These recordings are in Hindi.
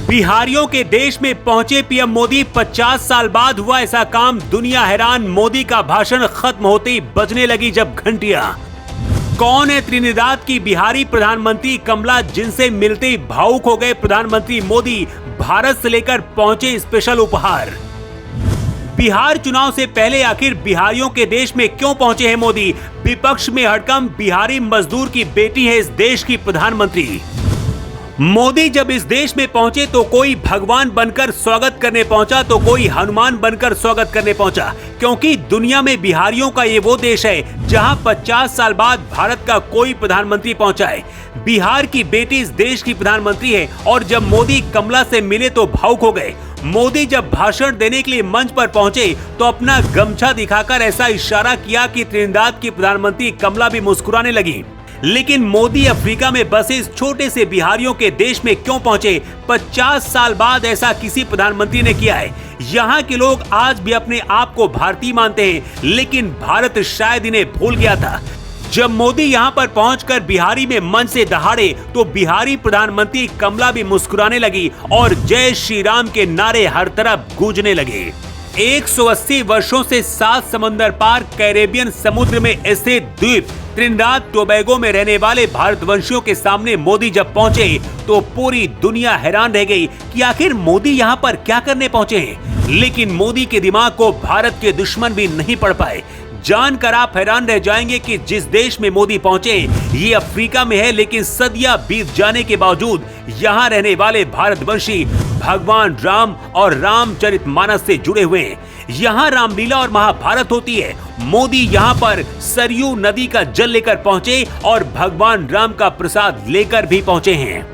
बिहारियों के देश में पहुंचे पीएम मोदी। 50 साल बाद हुआ ऐसा काम, दुनिया हैरान। मोदी का भाषण खत्म होते ही बजने लगी जब घंटियां। कौन है त्रिनिदाद की बिहारी प्रधानमंत्री कमला, जिनसे मिलते ही भावुक हो गए प्रधानमंत्री मोदी। भारत से लेकर पहुंचे स्पेशल उपहार। बिहार चुनाव से पहले आखिर बिहारियों के देश में क्यों पहुंचे हैं मोदी। विपक्ष में हड़कंप, बिहारी मजदूर की बेटी है इस देश की प्रधानमंत्री। मोदी जब इस देश में पहुंचे तो कोई भगवान बनकर स्वागत करने पहुंचा तो कोई हनुमान बनकर स्वागत करने पहुंचा, क्योंकि दुनिया में बिहारियों का ये वो देश है जहां 50 साल बाद भारत का कोई प्रधानमंत्री पहुंचा है। बिहार की बेटी इस देश की प्रधानमंत्री है और जब मोदी कमला से मिले तो भावुक हो गए। मोदी जब भाषण देने के लिए मंच पर पहुंचे तो अपना गमछा दिखाकर ऐसा इशारा किया कि त्रिनिदाद की प्रधानमंत्री कमला भी मुस्कुराने लगी। लेकिन मोदी अफ्रीका में बसे इस छोटे से बिहारियों के देश में क्यों पहुंचे? 50 साल बाद ऐसा किसी प्रधानमंत्री ने किया है। यहाँ के लोग आज भी अपने आप को भारतीय मानते हैं, लेकिन भारत शायद इन्हें भूल गया था। जब मोदी यहाँ पर पहुंचकर बिहारी में मन से दहाड़े तो बिहारी प्रधानमंत्री कमला भी मुस्कुराने लगी और जय श्री राम के नारे हर तरफ गूंजने लगे। 180 वर्षों से 7 समंदर पार कैरेबियन समुद्र में स्थित द्वीप त्रिनिदाद टोबैगो में रहने वाले भारतवंशियों के सामने मोदी जब पहुंचे तो पूरी दुनिया हैरान रह गई कि आखिर मोदी यहाँ पर क्या करने पहुंचे हैं। लेकिन मोदी के दिमाग को भारत के दुश्मन भी नहीं पढ़ पाए। जानकर आप हैरान रह जाएंगे कि जिस देश में मोदी पहुंचे ये अफ्रीका में है, लेकिन सदियां बीत जाने के बावजूद यहाँ रहने वाले भारतवंशी भगवान राम और रामचरितमानस से जुड़े हुए हैं। यहाँ रामलीला और महाभारत होती है। मोदी यहाँ पर सरयू नदी का जल लेकर पहुंचे और भगवान राम का प्रसाद लेकर भी पहुंचे हैं।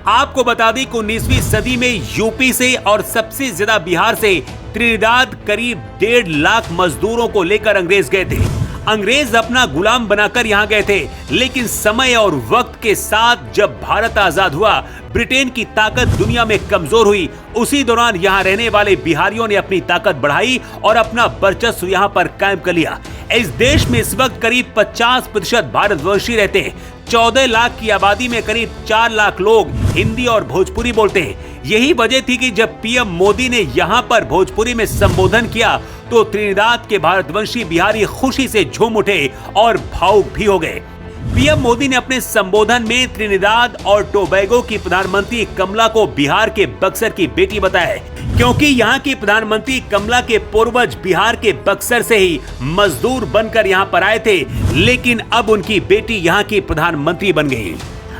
आपको बता दें कि 19वीं सदी में यूपी से और सबसे ज्यादा बिहार से त्रिनिदाद करीब 1.5 लाख मजदूरों को लेकर अंग्रेज गए थे। अंग्रेज अपना गुलाम बनाकर यहाँ गए थे, लेकिन समय और वक्त के साथ जब भारत आजाद हुआ, ब्रिटेन की ताकत दुनिया में कमजोर हुई। उसी दौरान यहाँ रहने वाले बिहारियों ने अपनी ताकत बढ़ाई और अपना वर्चस्व यहाँ पर कायम कर लिया। इस देश में इस वक्त करीब 50% भारतवंशी रहते हैं। 14 लाख की आबादी में करीब 4 लाख लोग हिंदी और भोजपुरी बोलते हैं। यही वजह थी कि जब पीएम मोदी ने यहाँ पर भोजपुरी में संबोधन किया तो त्रिनिदाद के भारतवंशी बिहारी खुशी से झूम उठे और भावुक भी हो गए। पीएम मोदी ने अपने संबोधन में त्रिनिदाद और टोबैगो की प्रधानमंत्री कमला को बिहार के बक्सर की बेटी बताया, क्योंकि यहाँ की प्रधानमंत्री कमला के पूर्वज बिहार के बक्सर से ही मजदूर बनकर यहाँ पर आए थे, लेकिन अब उनकी बेटी यहाँ की प्रधानमंत्री बन गई।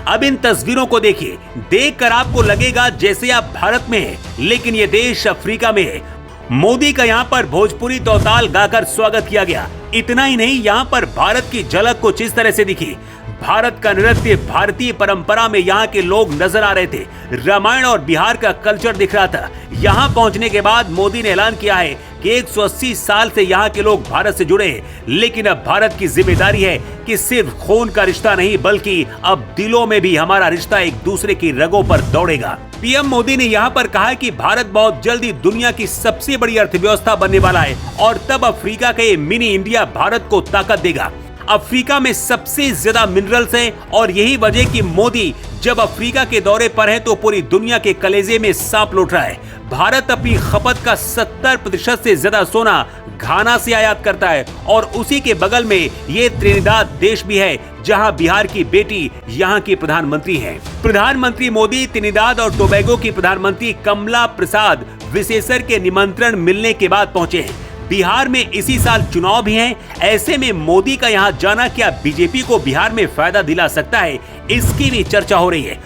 अब इन तस्वीरों को देखिए, देखकर आपको लगेगा जैसे आप भारत में हैं, लेकिन ये देश अफ्रीका में है। मोदी का यहाँ पर भोजपुरी तौताल गाकर स्वागत किया गया। इतना ही नहीं, यहाँ पर भारत की झलक कुछ इस तरह से दिखी। भारत का नृत्य, भारतीय परंपरा में यहाँ के लोग नजर आ रहे थे। रामायण और बिहार का कल्चर दिख रहा था। यहाँ पहुँचने के बाद मोदी ने ऐलान किया है कि 180 साल से यहाँ के लोग भारत से जुड़े हैं, लेकिन अब भारत की जिम्मेदारी है कि सिर्फ खून का रिश्ता नहीं, बल्कि अब दिलों में भी हमारा रिश्ता एक दूसरे की रगों पर दौड़ेगा। पीएम मोदी ने यहाँ पर कहा कि भारत बहुत जल्दी दुनिया की सबसे बड़ी अर्थव्यवस्था बनने वाला है और तब अफ्रीका का ये मिनी इंडिया भारत को ताकत देगा। अफ्रीका में सबसे ज्यादा मिनरल्स हैं और यही वजह कि मोदी जब अफ्रीका के दौरे पर है तो पूरी दुनिया के कलेजे में सांप लौट रहा है। भारत अपनी खपत का 70% से ज्यादा सोना घाना से आयात करता है और उसी के बगल में ये त्रिनिदाद देश भी है, जहां बिहार की बेटी यहाँ की प्रधानमंत्री हैं। प्रधानमंत्री मोदी त्रिनिदाद और टोबैगो की प्रधानमंत्री कमला प्रसाद विशेषर के निमंत्रण मिलने के बाद पहुंचे हैं। बिहार में इसी साल चुनाव भी हैं। ऐसे में मोदी का यहाँ जाना क्या बीजेपी को बिहार में फायदा दिला सकता है, इसकी भी चर्चा हो रही है।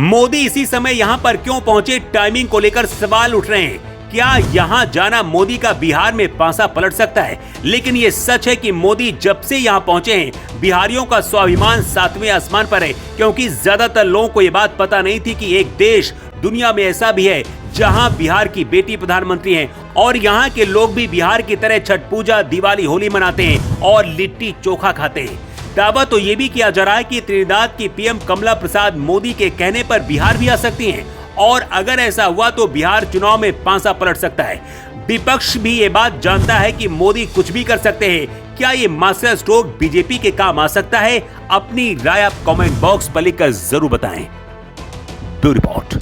मोदी इसी समय यहाँ पर क्यों पहुंचे, टाइमिंग को लेकर सवाल उठ रहे हैं। क्या यहाँ जाना मोदी का बिहार में पासा पलट सकता है? लेकिन ये सच है कि मोदी जब से यहाँ पहुंचे हैं, बिहारियों का स्वाभिमान 7वें आसमान पर है, क्योंकि ज्यादातर लोगों को ये बात पता नहीं थी कि एक देश दुनिया में ऐसा भी है जहां बिहार की बेटी प्रधानमंत्री हैं और यहाँ के लोग भी बिहार की तरह छठ पूजा, दिवाली, होली मनाते हैं और लिट्टी चोखा खाते हैं। दावा तो ये भी किया जा रहा है कि त्रिनिदाद की पीएम कमला प्रसाद मोदी के कहने पर बिहार भी आ सकती हैं और अगर ऐसा हुआ तो बिहार चुनाव में पासा पलट सकता है। विपक्ष भी ये बात जानता है कि मोदी कुछ भी कर सकते हैं। क्या ये मास्टर स्ट्रोक बीजेपी के काम आ सकता है? अपनी राय आप कमेंट बॉक्स पर लिखकर जरूर बताएं। Bureau report.